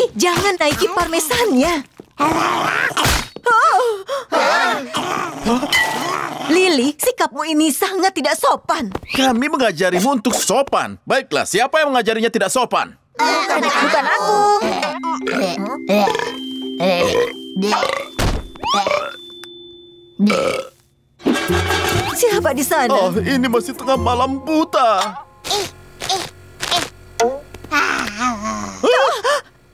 Lily, jangan naiki parmesannya. Lily, sikapmu ini sangat tidak sopan. Kami mengajarimu untuk sopan. Baiklah, siapa yang mengajarinya tidak sopan? Bukan aku. Siapa di sana? Oh, ini masih tengah malam buta.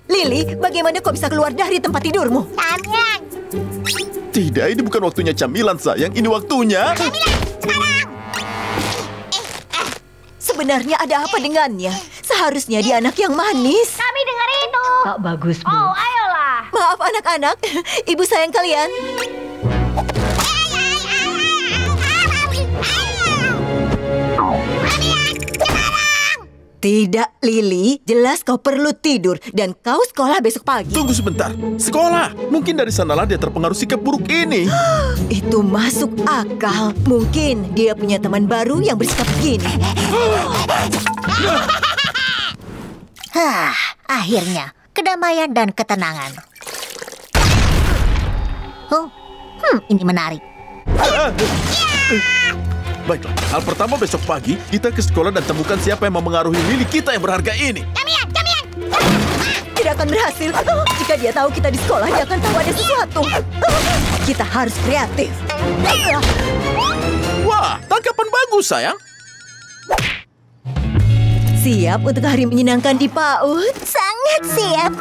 Lily, bagaimana kau bisa keluar dari tempat tidurmu? Camilan. Tidak, ini bukan waktunya camilan, sayang. Ini waktunya... Sebenarnya ada apa dengannya? Seharusnya dia anak yang manis. Kami dengar itu. Tak bagus, Bu. Oh, ayolah. Maaf anak-anak, ibu sayang kalian. Tidak, Lily. Jelas kau perlu tidur dan kau sekolah besok pagi. Tunggu sebentar. Sekolah. Mungkin dari sanalah dia terpengaruh sikap buruk ini. Itu masuk akal. Mungkin dia punya teman baru yang bersikap begini. Akhirnya kedamaian dan ketenangan. Ini menarik. Baiklah, hal pertama besok pagi, kita ke sekolah dan temukan siapa yang memengaruhi Lily kita yang berharga ini. Camilan. Tidak akan berhasil. Jika dia tahu kita di sekolah, dia akan tahu ada sesuatu. Kita harus kreatif. Wah, tangkapan bagus, sayang. Siap untuk hari menyenangkan di PAUD? Sangat siap.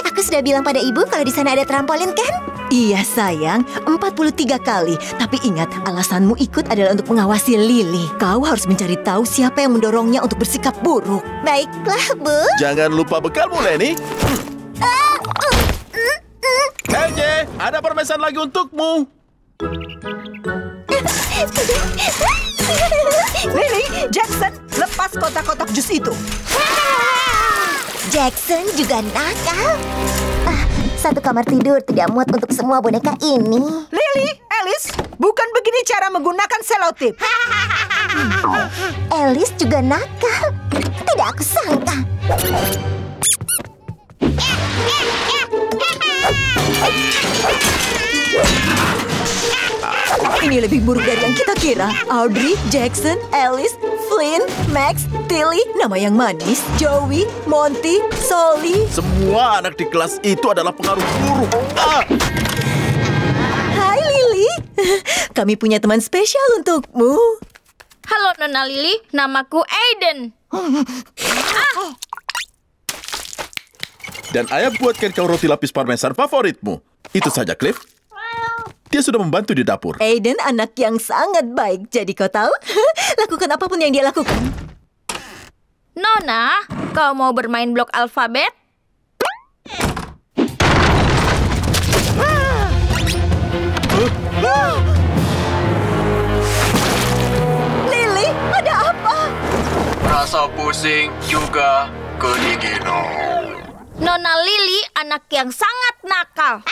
Aku sudah bilang pada ibu kalau di sana ada trampolin, kan? Iya sayang, 43 kali. Tapi ingat, alasanmu ikut adalah untuk mengawasi Lily. Kau harus mencari tahu siapa yang mendorongnya untuk bersikap buruk. Baiklah, Bu. Jangan lupa bekalmu, Lenny. LJ, ada permesan lagi untukmu. Lily, Jackson, lepas kotak-kotak jus itu. Jackson juga nakal. Satu kamar tidur tidak muat untuk semua boneka ini. Lily, Alice, bukan begini cara menggunakan selotip. Alice juga nakal. Tidak aku sangka. Ini lebih buruk dari yang kita kira. Audrey, Jackson, Alice, Flynn, Max, Tilly, nama yang manis, Joey, Monty, Solly. Semua anak di kelas itu adalah pengaruh buruk. Hai Lily, kami punya teman spesial untukmu. Halo Nona Lily, namaku Aiden. Dan ayah buatkan kau roti lapis parmesan favoritmu. Itu saja, Cliff. Dia sudah membantu di dapur. Aiden anak yang sangat baik, jadi kau tahu, lakukan apapun yang dia lakukan. Nona, kau mau bermain blok alfabet? Lily, ada apa? Rasa pusing juga kedinginan. Nona Lily anak yang sangat nakal.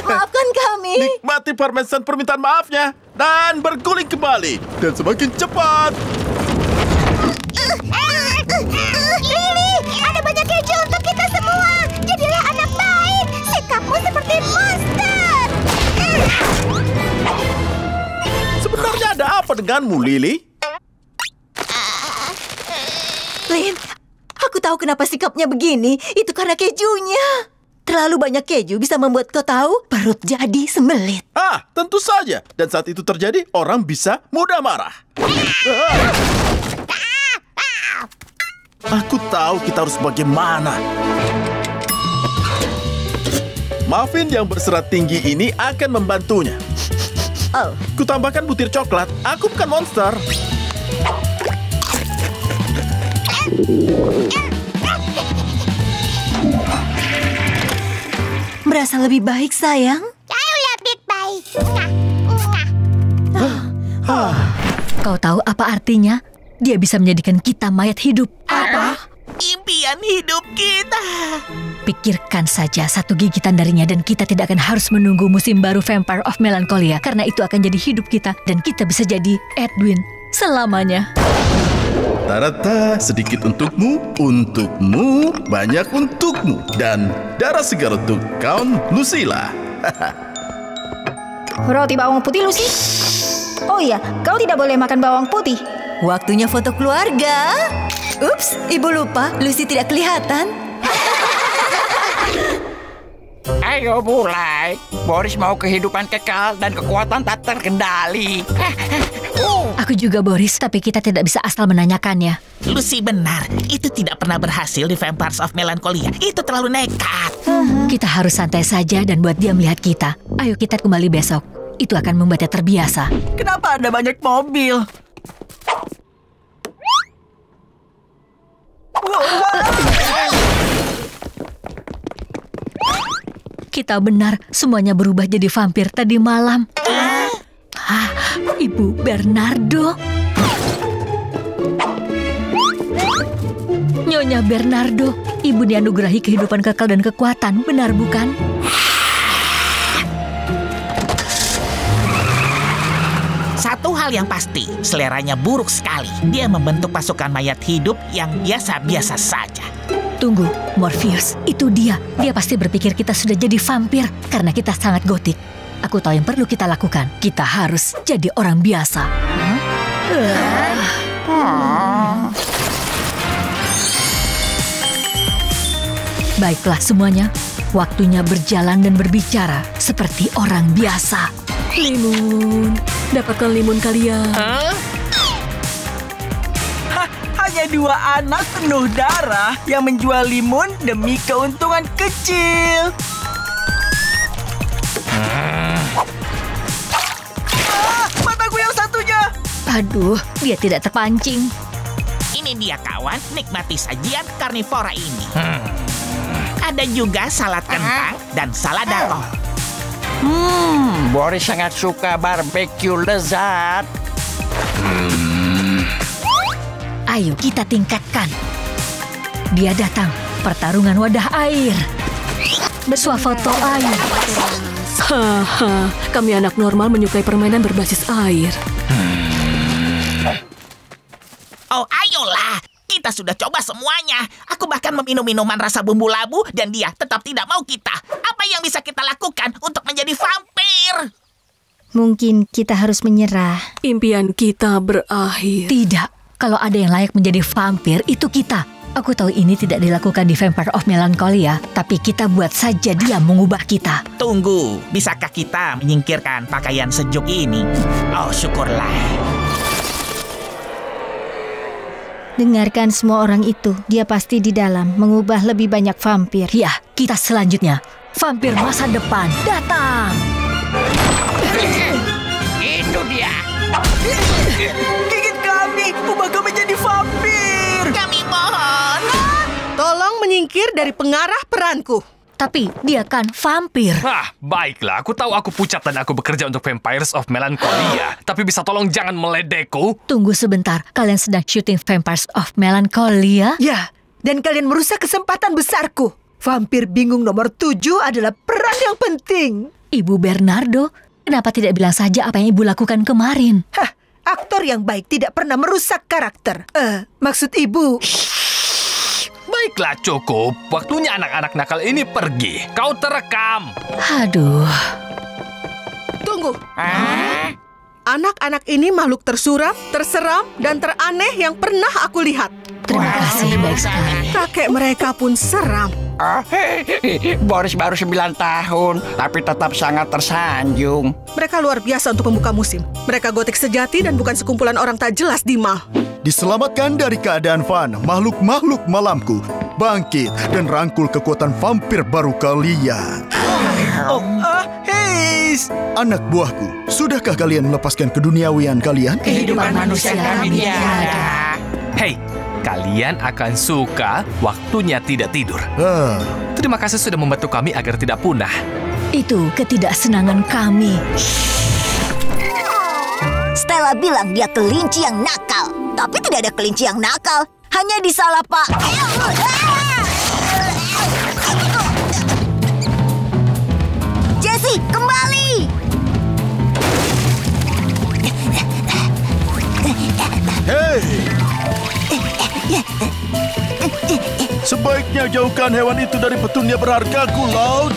Maafkan kami. Nikmati parmesan permintaan maafnya. Dan berguling kembali. Dan semakin cepat. Lily, ada banyak keju untuk kita semua. Jadilah anak baik. Sikapmu seperti monster. Sebenarnya ada apa denganmu, Lily? Flynn, aku tahu kenapa sikapnya begini. Itu karena kejunya. Terlalu banyak keju bisa membuat kau tahu perut jadi sembelit. Tentu saja. Dan saat itu terjadi, orang bisa mudah marah. Aku tahu kita harus bagaimana. Muffin yang berserat tinggi ini akan membantunya. Oh, Kutambahkan butir coklat. Aku bukan monster. merasa lebih baik, sayang? Jauh lebih baik. Kau tahu apa artinya? Dia bisa menjadikan kita mayat hidup. Apa? Impian. bagian hidup kita. Pikirkan saja satu gigitan darinya dan kita tidak akan harus menunggu musim baru Vampire of Melancholia. Karena itu akan jadi hidup kita dan kita bisa jadi Edwin selamanya. Tarata, sedikit untukmu, banyak untukmu, dan darah segar untuk Count Lucilla. Roti bawang putih, Lucy. Oh iya, kau tidak boleh makan bawang putih. Waktunya foto keluarga. Ups, ibu lupa, Lucy tidak kelihatan. Ayo mulai. Boris mau kehidupan kekal dan kekuatan tak terkendali. Aku juga Boris, tapi kita tidak bisa asal menanyakannya. Lucy benar, itu tidak pernah berhasil di Vampires of Melancholia. Itu terlalu nekat. Kita harus santai saja dan buat dia melihat kita. Ayo kita kembali besok. Itu akan membuatnya terbiasa. Kenapa ada banyak mobil? Kita benar, semuanya berubah jadi vampir tadi malam. Ibu Bernardo. Nyonya Bernardo, ibu dianugerahi kehidupan kekal dan kekuatan, benar bukan? Satu hal yang pasti, seleranya buruk sekali. Dia membentuk pasukan mayat hidup yang biasa-biasa saja. Tunggu, Morpheus, itu dia. Dia pasti berpikir kita sudah jadi vampir karena kita sangat gotik. Aku tahu yang perlu kita lakukan. Kita harus jadi orang biasa. Baiklah semuanya, waktunya berjalan dan berbicara seperti orang biasa. Limun, dapatkan limun kalian. Hanya 2 anak penuh darah yang menjual limun demi keuntungan kecil. Mataku yang satunya. Aduh, dia tidak terpancing. Ini dia kawan, nikmati sajian karnivora ini. Ada juga salad kentang dan salad apel. Boris sangat suka barbeque lezat. Ayo kita tingkatkan. Dia datang, pertarungan wadah air. Bersuafoto air. Haha, kami anak normal menyukai permainan berbasis air. Oh, ayolah. Kita sudah coba semuanya. Aku bahkan meminum minuman rasa bumbu labu dan dia tetap tidak mau kita. Apa yang bisa kita lakukan untuk menjadi vampir? Mungkin kita harus menyerah. Impian kita berakhir. Tidak. Kalau ada yang layak menjadi vampir, itu kita. Aku tahu ini tidak dilakukan di Vampire of Melancholia, tapi kita buat saja dia mengubah kita. Tunggu, bisakah kita menyingkirkan pakaian sejuk ini? Oh, syukurlah. Dengarkan semua orang itu. Dia pasti di dalam mengubah lebih banyak vampir. Ya, kita selanjutnya. Vampir masa depan datang. Itu dia. Gigit kami, ubah kami jadi vampir. Kami mohon. Tolong menyingkir dari pengarah peranku. Tapi dia kan vampir. Baiklah, aku tahu aku pucat dan aku bekerja untuk Vampires of Melancholia. Tapi bisa tolong jangan meledekku? Tunggu sebentar, kalian sedang syuting Vampires of Melancholia? Ya, dan kalian merusak kesempatan besarku. Vampir bingung nomor 7 adalah peran yang penting. Ibu Bernardo, kenapa tidak bilang saja apa yang ibu lakukan kemarin? Aktor yang baik tidak pernah merusak karakter. Maksud ibu... Baiklah, cukup. Waktunya anak-anak nakal ini pergi. Kau terekam. Aduh. Tunggu. Anak-anak ini makhluk tersuram, terseram, dan teraneh yang pernah aku lihat. Terima kasih, baik sekali. Kakek mereka pun seram. Boris baru 9 tahun, tapi tetap sangat tersanjung. Mereka luar biasa untuk pembuka musim. Mereka gotik sejati dan bukan sekumpulan orang tak jelas di mall. Diselamatkan dari keadaan Van, makhluk-makhluk malamku. Bangkit dan rangkul kekuatan vampir baru kalian. Anak buahku, sudahkah kalian melepaskan keduniawian kalian? Kehidupan manusia kami tiada. Hei, kalian akan suka waktunya tidak tidur. Terima kasih sudah membantu kami agar tidak punah. Itu ketidaksenangan kami. Stella bilang dia kelinci yang nakal. Tapi tidak ada kelinci yang nakal. Hanya disalah Pak. Hei! Sebaiknya jauhkan hewan itu dari petunnya berhargaku, Loud.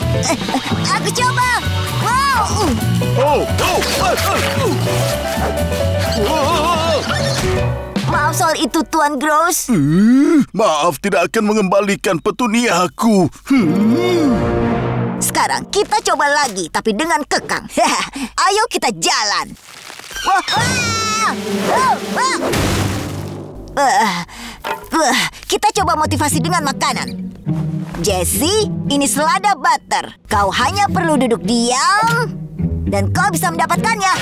Aku coba. Wow. Maaf soal itu, Tuan Gross. Maaf, tidak akan mengembalikan petuniaku. Sekarang kita coba lagi, tapi dengan kekang. Ayo kita jalan. Kita coba motivasi dengan makanan. Jessie, ini selada butter. Kau hanya perlu duduk diam dan kau bisa mendapatkannya.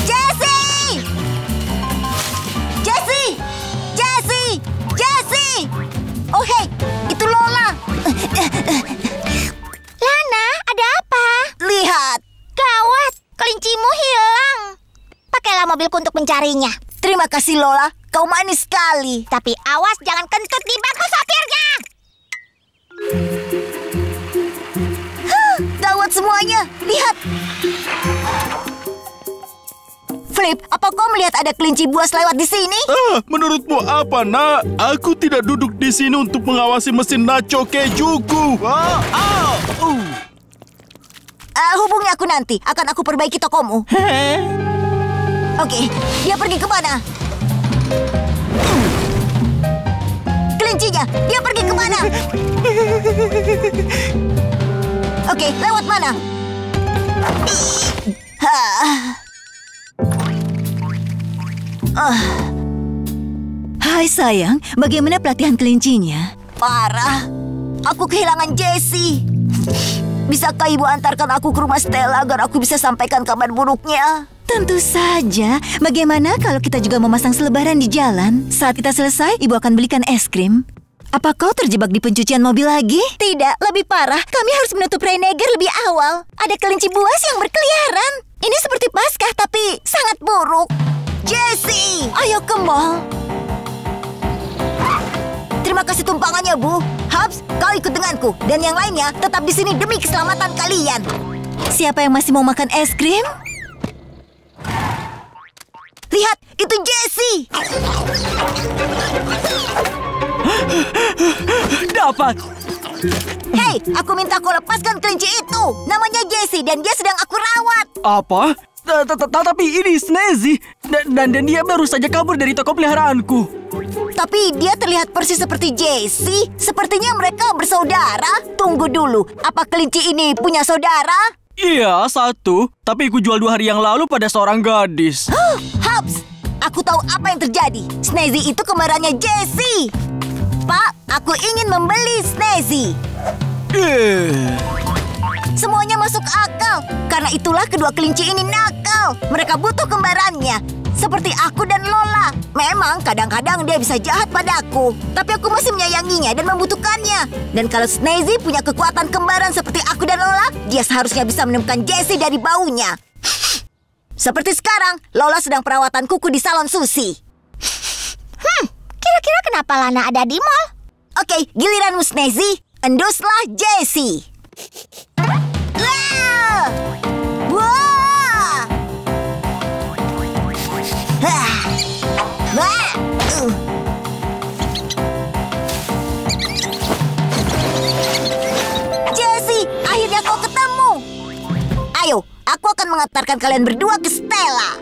Jessie! Jessie! Jessie! Jessie! Oh hei, itu Lola. Lana, ada apa? Lihat. Gawat, kelincimu hilang. Pakailah mobilku untuk mencarinya. Terima kasih Lola, kau manis sekali. Tapi awas jangan kentut di bangku sotirnya. Gawat semuanya, lihat. Flip, apa kau melihat ada kelinci buas lewat di sini? Menurutmu apa, Nak? Aku tidak duduk di sini untuk mengawasi mesin nacho kejuku. Hubungi aku nanti, akan aku perbaiki tokomu. Oke, dia pergi kemana? Kelincinya, dia pergi kemana? Oke, lewat mana? Hai sayang, bagaimana pelatihan kelincinya? Parah, aku kehilangan Jessie. Bisakah ibu antarkan aku ke rumah Stella agar aku bisa sampaikan kabar buruknya? Tentu saja. Bagaimana kalau kita juga memasang selebaran di jalan? Saat kita selesai, ibu akan belikan es krim. Apa kau terjebak di pencucian mobil lagi? Tidak, lebih parah. Kami harus menutup Renegar lebih awal. Ada kelinci buas yang berkeliaran. Ini seperti Paskah, tapi sangat buruk. Jessie, ayo ke mall. Terima kasih tumpangannya, Bu. Hubs, kau ikut denganku. Dan yang lainnya tetap di sini demi keselamatan kalian. Siapa yang masih mau makan es krim? Lihat, itu Jessie. Dapat. Hei, aku minta kau lepaskan kelinci itu. Namanya Jessie dan dia sedang aku rawat. Apa? Tapi ini Snazzy. Dan dia baru saja kabur dari toko peliharaanku. Tapi dia terlihat persis seperti Jessie. Sepertinya mereka bersaudara. Tunggu dulu, apa kelinci ini punya saudara? Iya, satu. Tapi aku jual 2 hari yang lalu pada seorang gadis. Hubs, aku tahu apa yang terjadi. Snazzy itu kembarannya Jessie. Pak, aku ingin membeli Snazzy. Semuanya masuk akal. Karena itulah kedua kelinci ini nakal. Mereka butuh kembarannya. Seperti aku dan Lola. Memang kadang-kadang dia bisa jahat padaku. Tapi aku masih menyayanginya dan membutuhkannya. Dan kalau Snazzy punya kekuatan kembaran seperti aku dan Lola, dia seharusnya bisa menemukan Jessie dari baunya. Seperti sekarang, Lola sedang perawatan kuku di salon Susi. Kira-kira kenapa Lana ada di mall? Oke, giliranmu Snazzy. Enduslah Jessie. Jessie, akhirnya kau ketemu. Ayo, aku akan mengantarkan kalian berdua ke Stella.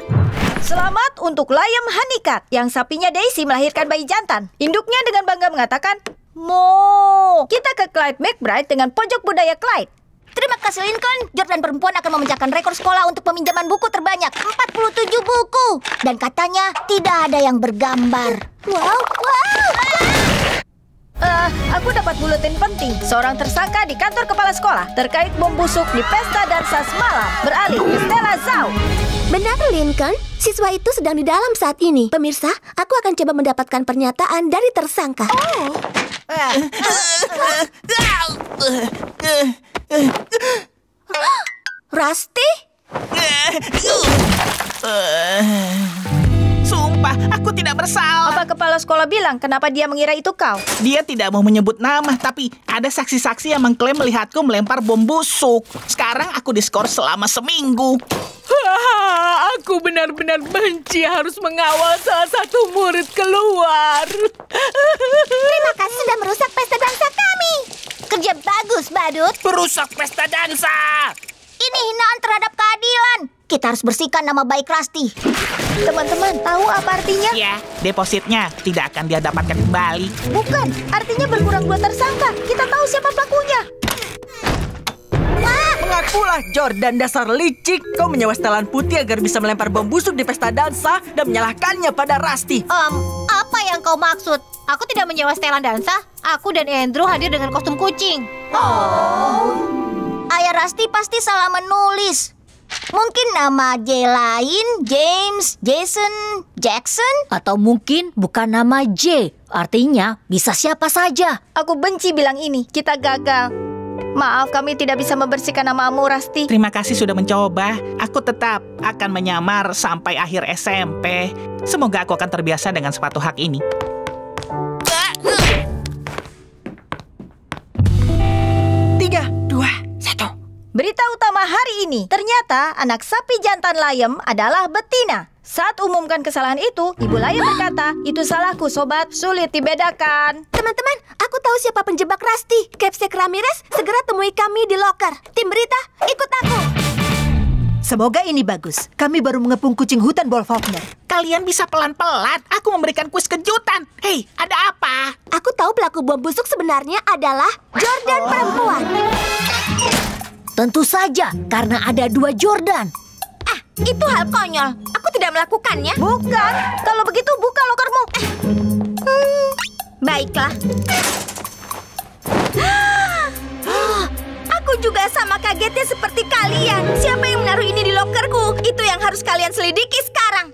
Selamat untuk Liam Honeycutt yang sapinya Daisy melahirkan bayi jantan. Induknya dengan bangga mengatakan, "Mo." Kita ke Clyde McBride dengan pojok budaya Clyde. Terima kasih Lincoln. Jordan perempuan akan memecahkan rekor sekolah untuk peminjaman buku terbanyak, 47 buku. Dan katanya tidak ada yang bergambar. Wow. Aku dapat buletin penting. Seorang tersangka di kantor kepala sekolah terkait bom busuk di pesta dansa semalam. Beralih ke Stella Zhao. Benar, Lincoln. Siswa itu sedang di dalam saat ini. Pemirsa, aku akan coba mendapatkan pernyataan dari tersangka. Rusty? Sumpah, aku tidak bersalah. Apa kepala sekolah bilang kenapa dia mengira itu kau? Dia tidak mau menyebut nama, tapi ada saksi-saksi yang mengklaim melihatku melempar bom busuk. Sekarang aku diskor selama seminggu. Aku benar-benar benci harus mengawal salah satu murid keluar. Terima kasih sudah merusak pesta dansa kami. Kerja bagus, Badut. Merusak pesta dansa. Ini hinaan terhadap keadilan. Kita harus bersihkan nama baik Rusty. Teman-teman, tahu apa artinya? Ya, depositnya tidak akan dia dapatkan kembali. Bukan, artinya berkurang 2 tersangka. Kita tahu siapa pelakunya. Mengakulah, Jordan, dasar licik. Kau menyewa setelan putih agar bisa melempar bom busuk di pesta dansa dan menyalahkannya pada Rusty. Apa yang kau maksud? Aku tidak menyewa setelan dansa. Aku dan Andrew hadir dengan kostum kucing. Ayah Rusty pasti salah menulis. Mungkin nama J lain, James, Jason, Jackson. Atau mungkin bukan nama J. Artinya bisa siapa saja. Aku benci bilang ini. Kita gagal. Maaf, kami tidak bisa membersihkan namamu, Rusty. Terima kasih sudah mencoba. Aku tetap akan menyamar sampai akhir SMP. Semoga aku akan terbiasa dengan sepatu hak ini. Berita utama hari ini, ternyata anak sapi jantan Layem adalah betina. Saat umumkan kesalahan itu, Ibu Layem berkata, itu salahku sobat, sulit dibedakan. Teman-teman, aku tahu siapa penjebak Rusty. Capsek Ramirez, segera temui kami di loker. Tim berita, ikut aku. Semoga ini bagus. Kami baru mengepung kucing hutan Wolfhofner. Kalian bisa pelan-pelan. Aku memberikan kuis kejutan. Hei, ada apa? Aku tahu pelaku bom busuk sebenarnya adalah Jordan perempuan. Tentu saja, karena ada 2 Jordan. Itu hal konyol. Aku tidak melakukannya. Bukan. Kalau begitu, buka lokermu. Baiklah. Aku juga sama kagetnya seperti kalian. Siapa yang menaruh ini di lokerku? Itu yang harus kalian selidiki sekarang.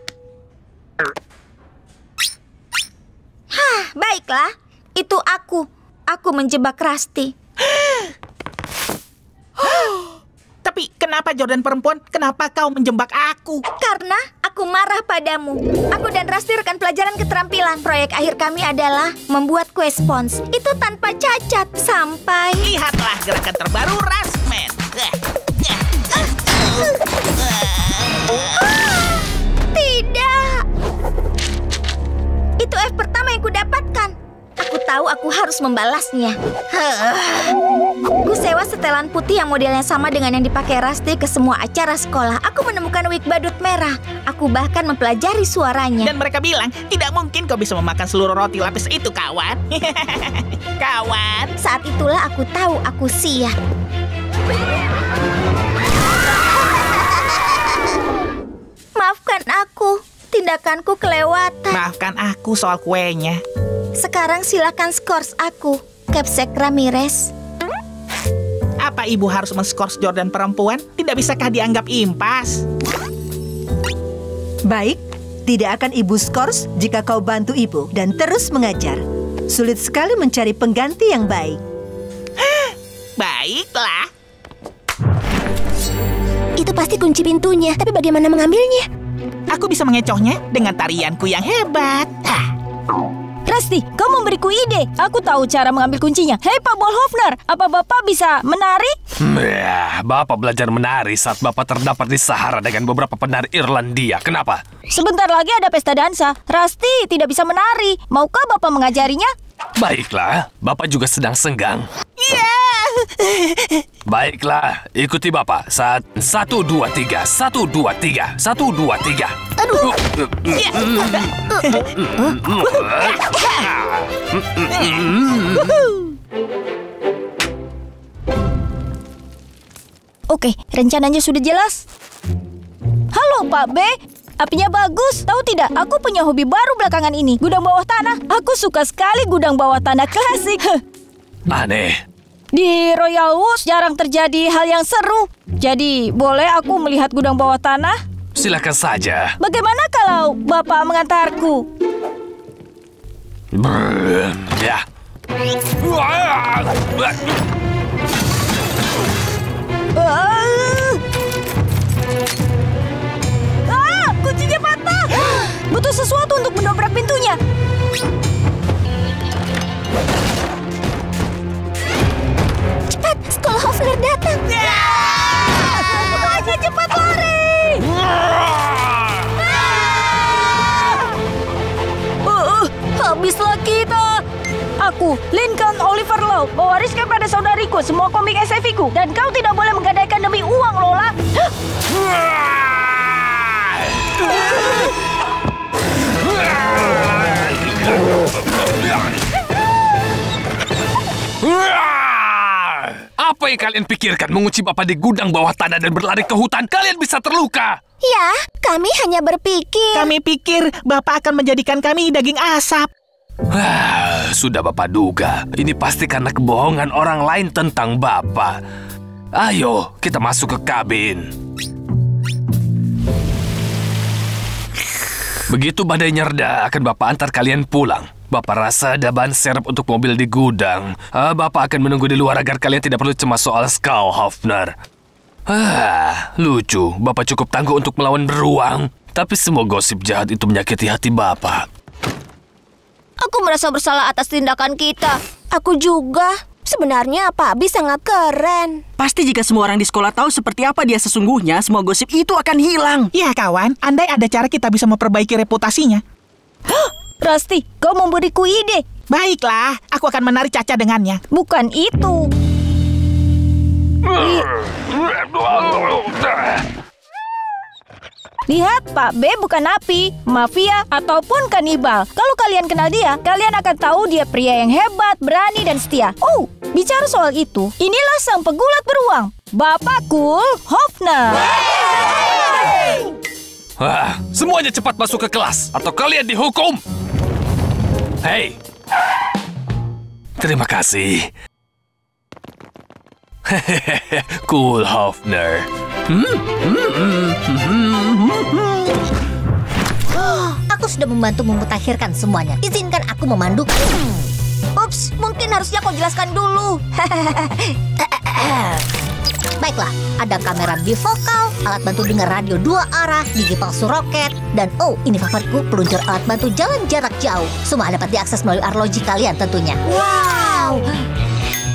Baiklah. Itu aku. Aku menjebak Rusty. Tapi kenapa Jordan perempuan? Kenapa kau menjebak aku? Karena aku marah padamu. Aku dan Rusty rekan pelajaran keterampilan. Proyek akhir kami adalah membuat kue spons. Itu tanpa cacat sampai... Lihatlah gerakan terbaru Rasman. Tidak. Itu F pertama yang kudapatkan. Aku tahu aku harus membalasnya. Ku sewa setelan putih yang modelnya sama dengan yang dipakai Rusty ke semua acara sekolah. Aku menemukan wig badut merah. Aku bahkan mempelajari suaranya. Dan mereka bilang, tidak mungkin kau bisa memakan seluruh roti lapis itu, kawan. Kawan. Saat itulah aku tahu aku siap. Maafkan aku. Tindakanku kelewatan. Maafkan aku soal kuenya. Sekarang silakan skors aku, Capsek Ramirez. Apa ibu harus men-skors Jordan perempuan? Tidak bisakah dianggap impas? Baik, tidak akan ibu skors jika kau bantu ibu dan terus mengajar. Sulit sekali mencari pengganti yang baik. Baiklah. Itu pasti kunci pintunya, tapi bagaimana mengambilnya? Aku bisa mengecohnya dengan tarianku yang hebat. Rusty, kau memberiku ide. Aku tahu cara mengambil kuncinya. Hei Pak Wolfhofner, apa Bapak bisa menari? Bapak belajar menari saat Bapak terdapat di Sahara dengan beberapa penari Irlandia. Kenapa? Sebentar lagi ada pesta dansa. Rusty tidak bisa menari. Maukah Bapak mengajarinya? Baiklah, Bapak juga sedang senggang. Baiklah, ikuti Bapak. 1, 2, 3, 1, 2, 3, 1, 2, 3. Aduh. Oke, rencananya sudah jelas. Halo Pak B, apinya bagus. Tahu tidak, aku punya hobi baru belakangan ini. Gudang bawah tanah. Aku suka sekali gudang bawah tanah klasik. Aneh. Di Royal Woods jarang terjadi hal yang seru. Jadi, boleh aku melihat gudang bawah tanah? Silakan saja. Bagaimana kalau Bapak mengantarku? Ya. Kuncinya patah. Butuh sesuatu untuk mendobrak pintunya. Cepat, sekolah Hofner datang. Ayo cepat lari. Aku, Lincoln Oliver Lowe, mewariskan pada saudariku semua komik SF-ku. Dan kau tidak boleh menggadaikan demi uang, Lola. Apa yang kalian pikirkan mengunci Bapak di gudang bawah tanah dan berlari ke hutan? Kalian bisa terluka. Ya, kami hanya berpikir. Kami pikir Bapak akan menjadikan kami daging asap. Sudah Bapak duga. Ini pasti karena kebohongan orang lain tentang Bapak. Ayo, kita masuk ke kabin. Begitu badainya reda, akan Bapak antar kalian pulang. Bapak rasa ada ban serep untuk mobil di gudang. Bapak akan menunggu di luar agar kalian tidak perlu cemas soal Skull Hofner. Lucu. Bapak cukup tangguh untuk melawan beruang. Tapi semua gosip jahat itu menyakiti hati Bapak. Aku merasa bersalah atas tindakan kita. Aku juga. Sebenarnya Pak Abi sangat keren. Pasti jika semua orang di sekolah tahu seperti apa dia sesungguhnya, semua gosip itu akan hilang. Ya kawan, andai ada cara kita bisa memperbaiki reputasinya. Rusty, kau memberiku ide. Baiklah, aku akan menarik Caca dengannya. Bukan itu. Lihat, Pak B bukan napi, mafia, ataupun kanibal. Kalau kalian kenal dia, kalian akan tahu dia pria yang hebat, berani, dan setia. Oh, bicara soal itu, inilah sang pegulat beruang, Bapak Cool Hofner. Semuanya cepat masuk ke kelas, atau kalian dihukum. Hei, terima kasih. Cool Hofner. Aku sudah membantu memutakhirkan semuanya. Izinkan aku memandu. Ups, mungkin harusnya kau jelaskan dulu. Baiklah, ada kamera bifokal, alat bantu dengar radio 2 arah, gigi palsu roket, dan oh, ini favoritku, peluncur alat bantu jalan jarak jauh. Semua dapat diakses melalui arloji kalian tentunya. Wow!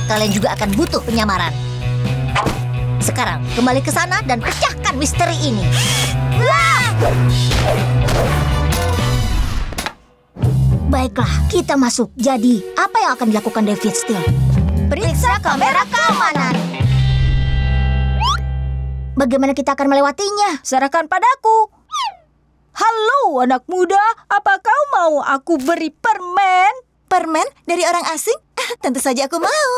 Kalian juga akan butuh penyamaran. Sekarang, kembali ke sana dan pecahkan misteri ini. Baiklah, kita masuk. Jadi, apa yang akan dilakukan David Steele? Periksa kamera keamanan. Bagaimana kita akan melewatinya? Serahkan padaku. Halo, anak muda. Apa kau mau aku beri permen? Permen dari orang asing? Tentu saja aku mau.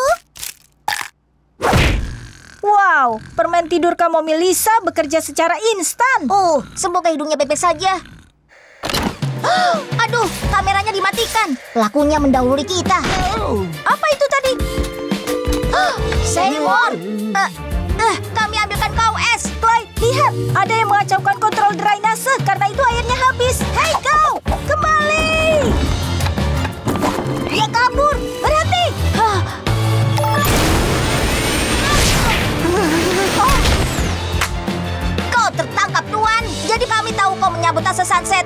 Wow, permen tidur kamu Melissa bekerja secara instan. Oh, semoga hidungnya bebek saja. Aduh, kameranya dimatikan. Pelakunya mendahului kita. Apa itu tadi? Seymour. Kami ambilkan kau es. Clyde, lihat. Ada yang mengacaukan kontrol drainase karena itu airnya habis. Hei kau, kembali. Dia kabur. Berhenti. Kau tertangkap, Tuan. Jadi kami tahu kau menyabotase Sunset.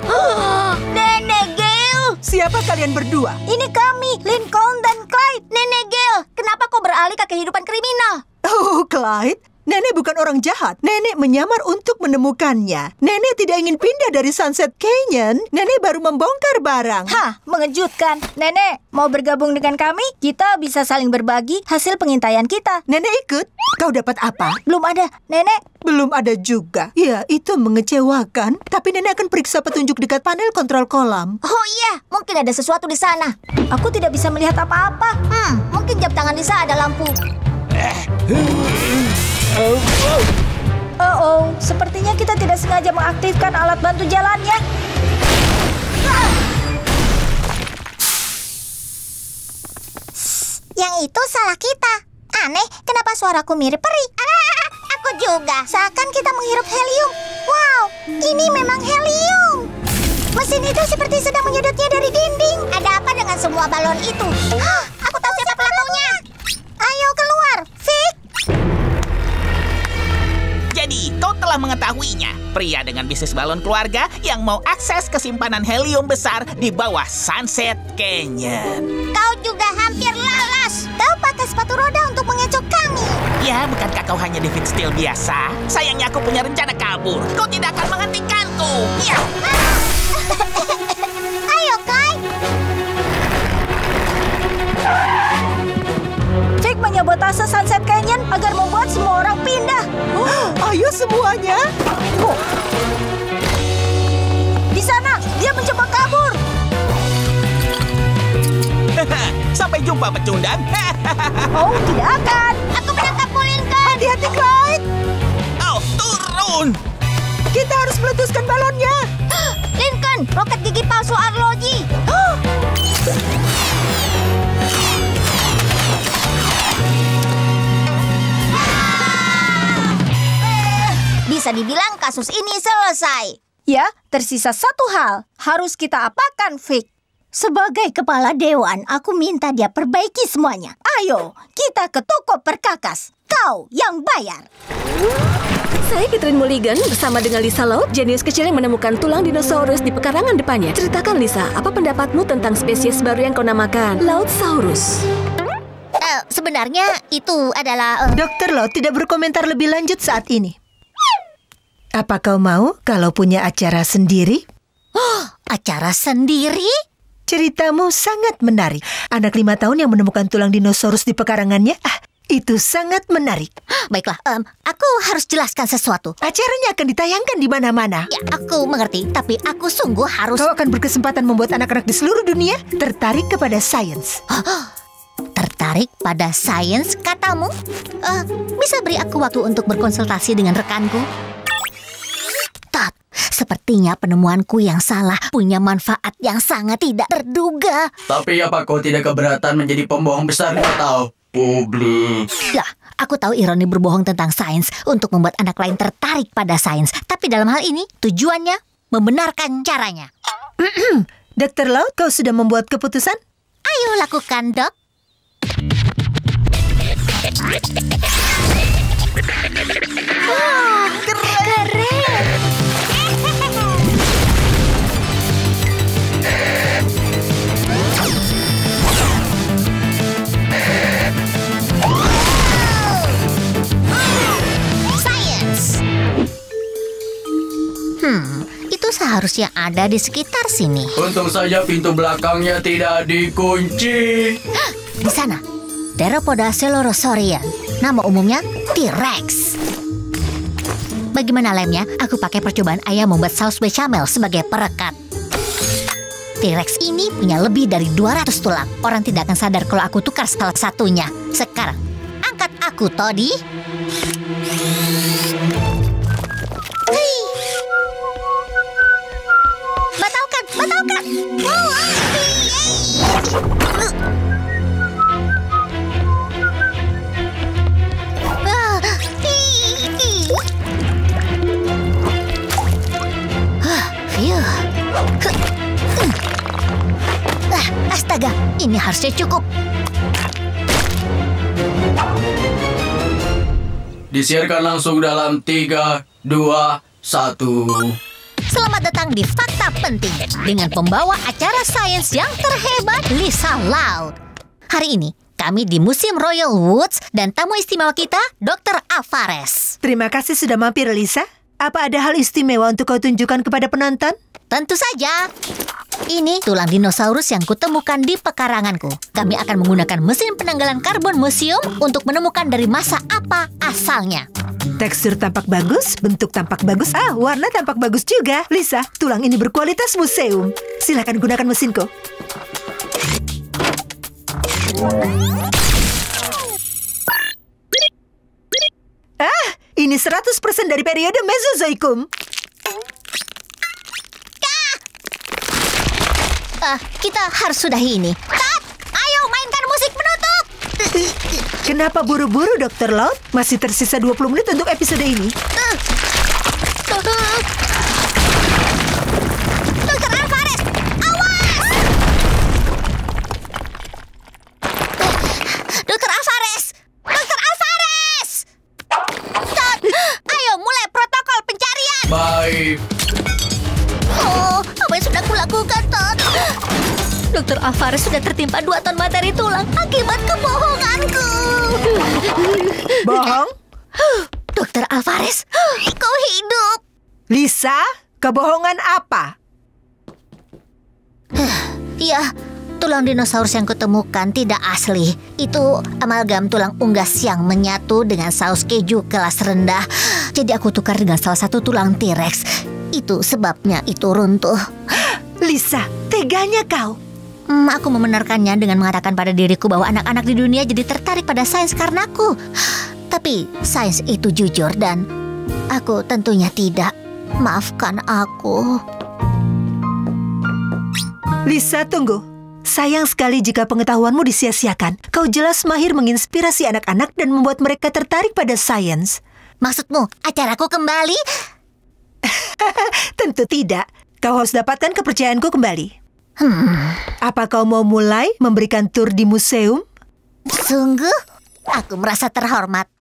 Nenek Gale. Siapa kalian berdua? Ini kami, Lincoln dan Clyde. Nenek Gale, kenapa kau beralih ke kehidupan kriminal? Oh, Clyde. Nenek bukan orang jahat. Nenek menyamar untuk menemukannya. Nenek tidak ingin pindah dari Sunset Canyon. Nenek baru membongkar barang. Hah, mengejutkan. Nenek, mau bergabung dengan kami? Kita bisa saling berbagi hasil pengintaian kita. Nenek ikut? Kau dapat apa? Belum ada, Nenek. Belum ada juga. Ya, itu mengecewakan. Tapi Nenek akan periksa petunjuk dekat panel kontrol kolam. Oh iya, mungkin ada sesuatu di sana. Aku tidak bisa melihat apa-apa. Mungkin jam tangan Lisa ada lampu. Sepertinya kita tidak sengaja mengaktifkan alat bantu jalannya. Yang itu salah kita. Aneh, kenapa suaraku mirip peri? Aku juga. Seakan kita menghirup helium. Wow, ini memang helium. Mesin itu seperti sedang menyedotnya dari dinding. Ada apa dengan semua balon itu? Aku tahu siapa pelakunya. Ayo keluar, Vic. Jadi, kau telah mengetahuinya. Pria dengan bisnis balon keluarga yang mau akses ke simpanan helium besar di bawah Sunset Canyon. Kau juga hampir lolos. Kau pakai sepatu roda untuk mengecoh kami. Ya, bukankah kau hanya David Steele biasa? Sayangnya aku punya rencana kabur. Kau tidak akan menghentikanku. Ya. Ayo, Clyde. penyabotase Sunset Canyon agar membuat semua orang pindah. Ayo semuanya. Di sana, dia mencoba kabur. Sampai jumpa pecundang. Oh, tidak akan. Aku menangkapmu, Lincoln. Hati-hati, Clyde. Oh, turun. Kita harus meletuskan balonnya. Lincoln, roket gigi palsu arloji. Bisa dibilang kasus ini selesai. Ya, tersisa satu hal. Harus kita apakan, Vic? Sebagai kepala dewan, aku minta dia perbaiki semuanya. Ayo, kita ke toko perkakas. Kau yang bayar. Saya Catherine Mulligan bersama dengan Lisa Loud, jenius kecil yang menemukan tulang dinosaurus di pekarangan depannya. Ceritakan Lisa, apa pendapatmu tentang spesies baru yang kau namakan Loudsaurus? Sebenarnya itu adalah... Dr. Loud tidak berkomentar lebih lanjut saat ini. Apa kau mau kalau punya acara sendiri? Acara sendiri? Ceritamu sangat menarik. Anak 5 tahun yang menemukan tulang dinosaurus di pekarangannya. Itu sangat menarik. Baiklah, aku harus jelaskan sesuatu. Acaranya akan ditayangkan di mana-mana. Ya, aku mengerti, tapi aku sungguh harus... Kau akan berkesempatan membuat anak-anak di seluruh dunia tertarik kepada sains. Tertarik pada sains, katamu? Bisa beri aku waktu untuk berkonsultasi dengan rekanku? Sepertinya penemuanku yang salah punya manfaat yang sangat tidak terduga. Tapi apa kau tidak keberatan menjadi pembohong besar atau publik? Ya, aku tahu ironi berbohong tentang sains untuk membuat anak lain tertarik pada sains. Tapi dalam hal ini, tujuannya membenarkan caranya. Dr. Loud, kau sudah membuat keputusan? Ayo lakukan, Dok. Keren. Itu seharusnya ada di sekitar sini. Untung saja pintu belakangnya tidak dikunci. Di sana, Theropoda coelurosaurian. Nama umumnya T-Rex. Bagaimana lemnya? Aku pakai percobaan ayam membuat saus bechamel sebagai perekat. T-Rex ini punya lebih dari 200 tulang. Orang tidak akan sadar kalau aku tukar salah satunya. Sekarang, angkat aku, Toddy. Batalkan. Astaga, ini harusnya cukup. Disiarkan langsung dalam 3, 2, 1. Selamat datang di Fakta Penting dengan pembawa acara sains yang terhebat, Lisa Loud. Hari ini, kami di Museum Royal Woods dan tamu istimewa kita, Dr. Alvarez. Terima kasih sudah mampir, Lisa. Apa ada hal istimewa untuk kau tunjukkan kepada penonton? Tentu saja. Ini tulang dinosaurus yang kutemukan di pekaranganku. Kami akan menggunakan mesin penanggalan karbon museum untuk menemukan dari masa apa asalnya. Tekstur tampak bagus, bentuk tampak bagus, warna tampak bagus juga. Lisa, tulang ini berkualitas museum. Silakan gunakan mesinku. Ini 100% dari periode Mesozoikum. Kita harus sudahi ini. Cut! Ayo mainkan musik penutup. Kenapa buru-buru, Dr. Loud? Masih tersisa 20 menit untuk episode ini. Dr. Alvarez, awas! Dr. Alvarez! Dr. Alvarez! Cut! Ayo mulai protokol pencarian. Baik. Oh, apa yang sudah kulakukan, Todd? Dr. Alvarez sudah tertimpa 2 ton materi tulang akibat kebohonganku. Bohong? Dr. Alvarez, kau hidup. Lisa, kebohongan apa? Ya, Tulang dinosaurus yang kutemukan tidak asli. Itu amalgam tulang unggas yang menyatu dengan saus keju kelas rendah. Jadi aku tukar dengan salah satu tulang T-Rex. Itu sebabnya itu runtuh. Lisa, teganya kau. Aku membenarkannya dengan mengatakan pada diriku bahwa anak-anak di dunia jadi tertarik pada sains karena aku. Tapi sains itu jujur dan aku tentunya tidak. Maafkan aku. Lisa, tunggu. Sayang sekali jika pengetahuanmu disia-siakan. Kau jelas mahir menginspirasi anak-anak dan membuat mereka tertarik pada sains. Maksudmu, acaraku kembali? Tentu tidak. Kau harus dapatkan kepercayaanku kembali. Apa kau mau mulai memberikan tur di museum? Sungguh? Aku merasa terhormat.